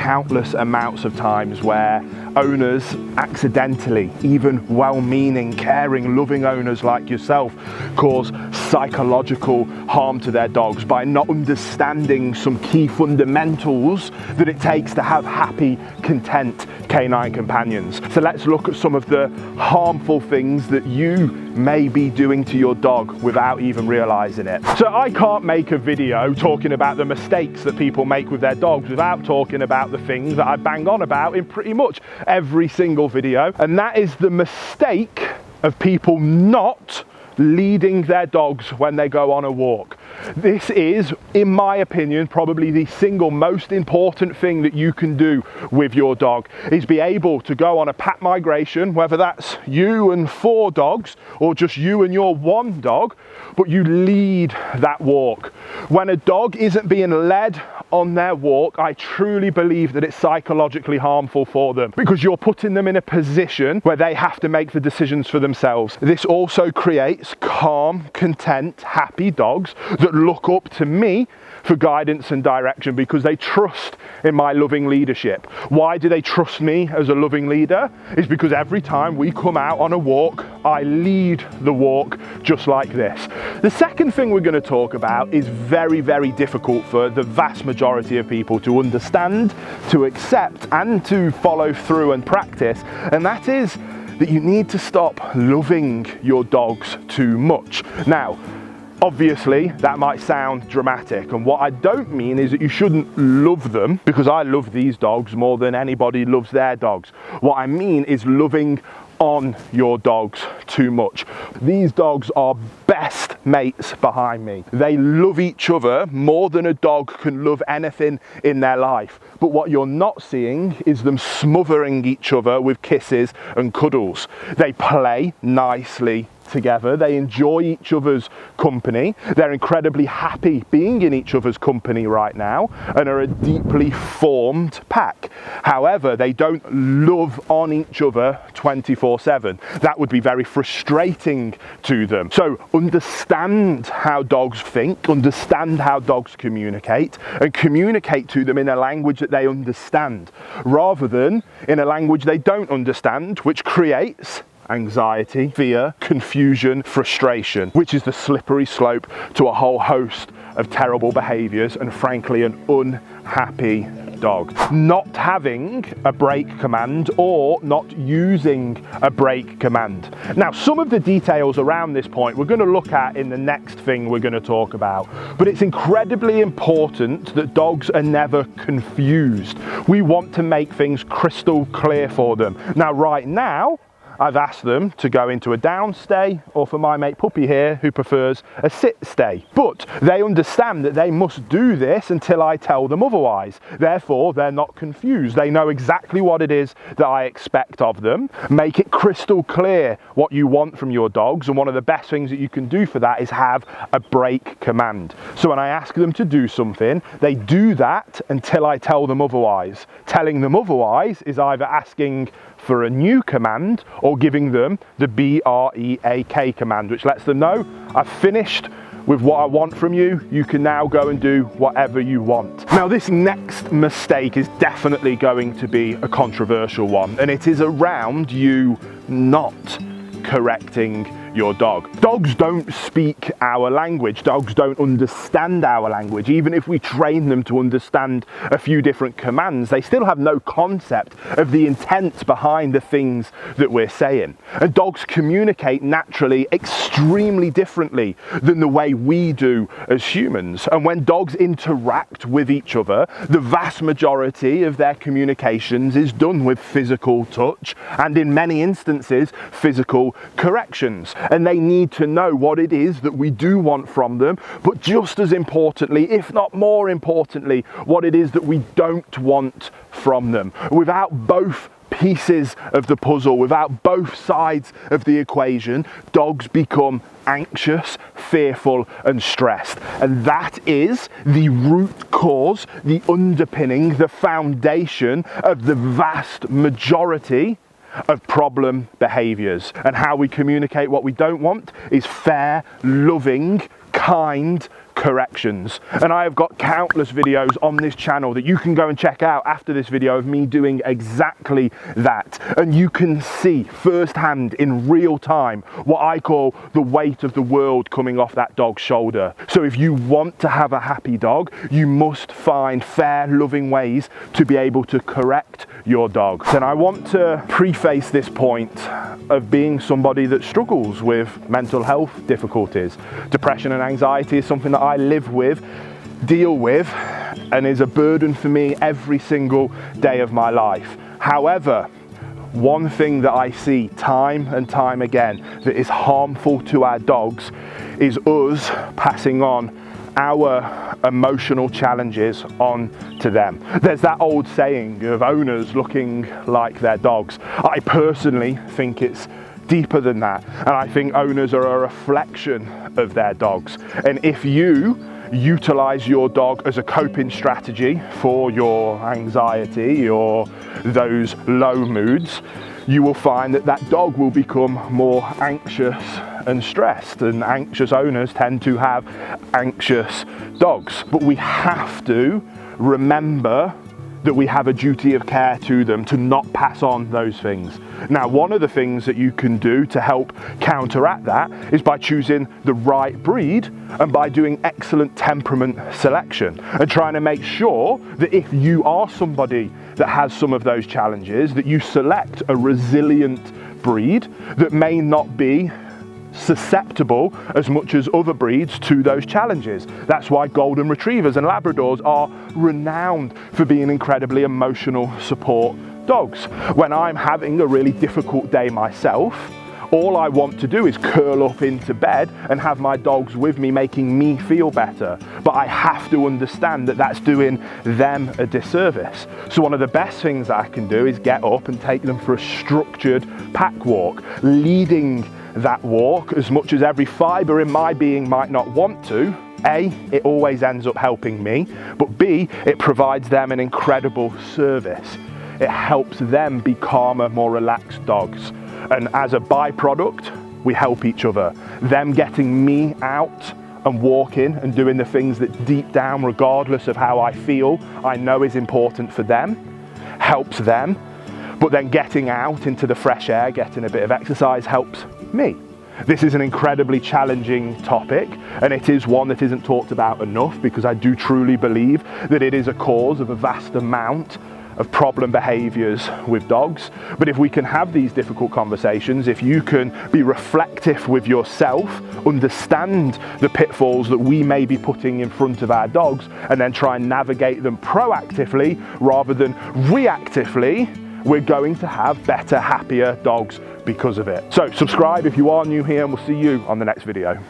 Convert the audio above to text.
countless amounts of times where owners accidentally, even well-meaning, caring, loving owners like yourself, cause psychological harm to their dogs by not understanding some key fundamentals that it takes to have happy, content canine companions. So let's look at some of the harmful things that you may be doing to your dog without even realizing it. So I can't make a video talking about the mistakes that people make with their dogs without talking about the things that I bang on about in pretty much every single video, and that is the mistake of people not leading their dogs when they go on a walk. This is, in my opinion, probably the single most important thing that you can do with your dog, is be able to go on a pack migration, whether that's you and 4 dogs or just you and your 1 dog, but you lead that walk. When a dog isn't being led on their walk, I truly believe that it's psychologically harmful for them, because you're putting them in a position where they have to make the decisions for themselves. This also creates calm, content, happy dogs that look up to me for guidance and direction because they trust in my loving leadership. Why do they trust me as a loving leader? It's because every time we come out on a walk, I lead the walk just like this. The second thing we're going to talk about is very, very difficult for the vast majority of people to understand, to accept, and to follow through and practice, and that is that you need to stop loving your dogs too much. Now, obviously, that might sound dramatic, and what I don't mean is that you shouldn't love them, because I love these dogs more than anybody loves their dogs. What I mean is loving on your dogs too much. These dogs are best mates behind me. They love each other more than a dog can love anything in their life. But what you're not seeing is them smothering each other with kisses and cuddles. They play nicely together, they enjoy each other's company, they're incredibly happy being in each other's company right now, and are a deeply formed pack. However, they don't love on each other 24/7. That would be very frustrating to them. So understand how dogs think, understand how dogs communicate, and communicate to them in a language that they understand, rather than in a language they don't understand, which creates anxiety, fear, confusion, frustration, which is the slippery slope to a whole host of terrible behaviors and, frankly, an unhappy dog. Not having a break command or not using a break command. Now, some of the details around this point we're going to look at in the next thing we're going to talk about, but it's incredibly important that dogs are never confused. We want to make things crystal clear for them. Now, right now, I've asked them to go into a down stay, or for my mate Puppy here, who prefers a sit stay. But they understand that they must do this until I tell them otherwise. Therefore, they're not confused. They know exactly what it is that I expect of them. Make it crystal clear what you want from your dogs, and one of the best things that you can do for that is have a break command. So when I ask them to do something, they do that until I tell them otherwise. Telling them otherwise is either asking for a new command or giving them the BREAK command, which lets them know I've finished with what I want from you. You can now go and do whatever you want. Now, this next mistake is definitely going to be a controversial one, and it is around you not correcting your dog. Dogs don't speak our language. Dogs don't understand our language. Even if we train them to understand a few different commands, they still have no concept of the intent behind the things that we're saying. And dogs communicate naturally extremely differently than the way we do as humans. And when dogs interact with each other, the vast majority of their communications is done with physical touch and, in many instances, physical corrections. And they need to know what it is that we do want from them, but just as importantly, if not more importantly, what it is that we don't want from them. Without both pieces of the puzzle, without both sides of the equation, dogs become anxious, fearful, and stressed. And that is the root cause, the underpinning, the foundation of the vast majority of problem behaviors. And how we communicate what we don't want is fair, loving, kind corrections. And I have got countless videos on this channel that you can go and check out after this video of me doing exactly that. And you can see firsthand in real time what I call the weight of the world coming off that dog's shoulder. So if you want to have a happy dog, you must find fair, loving ways to be able to correct your dog. And I want to preface this point of being somebody that struggles with mental health difficulties. Depression and anxiety is something that I live with, deal with, and is a burden for me every single day of my life. However, one thing that I see time and time again that is harmful to our dogs is us passing on our emotional challenges on to them. There's that old saying of owners looking like their dogs. I personally think it's deeper than that, and I think owners are a reflection of their dogs. And if you utilize your dog as a coping strategy for your anxiety or those low moods, you will find that that dog will become more anxious and stressed, and anxious owners tend to have anxious dogs. But we have to remember that we have a duty of care to them to not pass on those things. Now, one of the things that you can do to help counteract that is by choosing the right breed and by doing excellent temperament selection and trying to make sure that if you are somebody that has some of those challenges, that you select a resilient breed that may not be susceptible as much as other breeds to those challenges. That's why golden retrievers and labradors are renowned for being incredibly emotional support dogs. When I'm having a really difficult day myself, all I want to do is curl up into bed and have my dogs with me, making me feel better. But I have to understand that that's doing them a disservice. So one of the best things I can do is get up and take them for a structured pack walk, leading that walk as much as every fibre in my being might not want to. A, it always ends up helping me, but B, it provides them an incredible service. It helps them be calmer, more relaxed dogs. And as a byproduct, we help each other. Them getting me out and walking and doing the things that deep down, regardless of how I feel, I know is important for them, helps them. But then getting out into the fresh air, getting a bit of exercise helps me. This is an incredibly challenging topic, and it is one that isn't talked about enough, because I do truly believe that it is a cause of a vast amount of problem behaviours with dogs. But if we can have these difficult conversations, if you can be reflective with yourself, understand the pitfalls that we may be putting in front of our dogs, and then try and navigate them proactively rather than reactively, we're going to have better, happier dogs because of it. So subscribe if you are new here, and we'll see you on the next video.